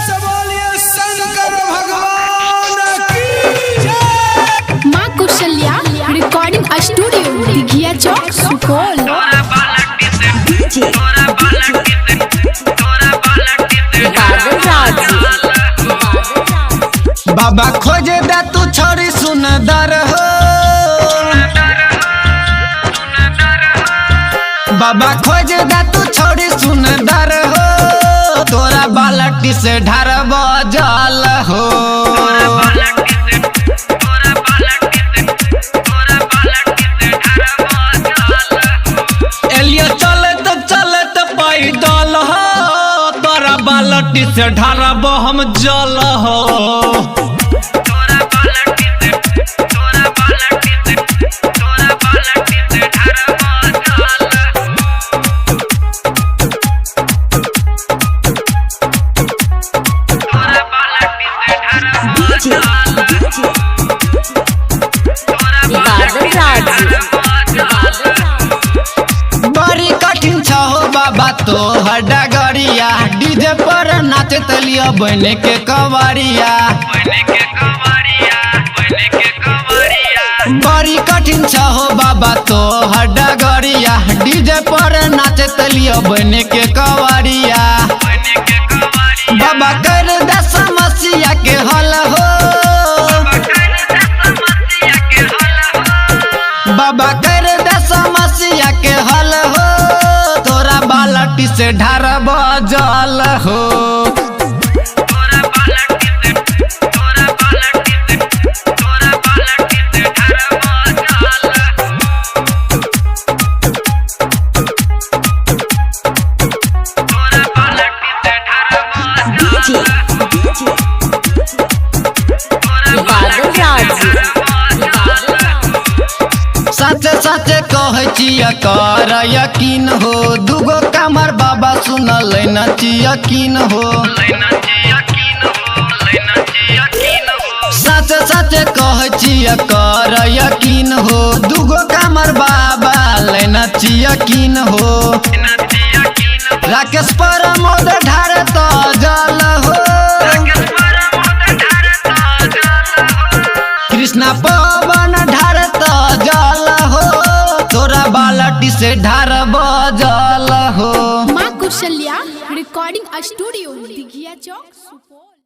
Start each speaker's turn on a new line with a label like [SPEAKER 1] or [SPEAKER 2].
[SPEAKER 1] से बोलिए शंकर भगवान की जय।
[SPEAKER 2] माँ कौशल्या रिकॉर्डिंग स्टूडियो दिघिया चौक सुपौल।
[SPEAKER 3] बाबा खोजे दे तू छोरी सुंदर हो, बाबा खोजे दे तू छोरी सुंदर हो, तोरा बालटी से ढारब जल हो। एलियो चलत चलत पैदल हो, तोरा बालटी से ढारब हम जल हो। बड़ी कठिन छ हो बाबा तो डगरिया, डीजे पर नाचे तलिया बने के कवरिया। बड़ी कठिन छ हो बाबा तो डगरिया, डीजे पर नाचे तलिया बने के कवरिया। बाबा कर दे समस्या के हल हो, बाबा कर दे समस्या के हल हो, तोरा बालटी से ढारब जल हो। सच सच कहे छिया कर यकीन हो, दुगो कमर बाबा सुनल नची यकीन हो। सच सच कहे छिया कर यकीन हो, दुगो कमर बाबा नची यकीन हो। राकेश प्रमोद ढारत जल हो, कृष्णा पवन ढारत जल हो, तोरा बालटी से ढारब जल हो।
[SPEAKER 2] माँ कौशल्या रिकॉर्डिंग स्टूडियो दिघिया चौक सुपौल।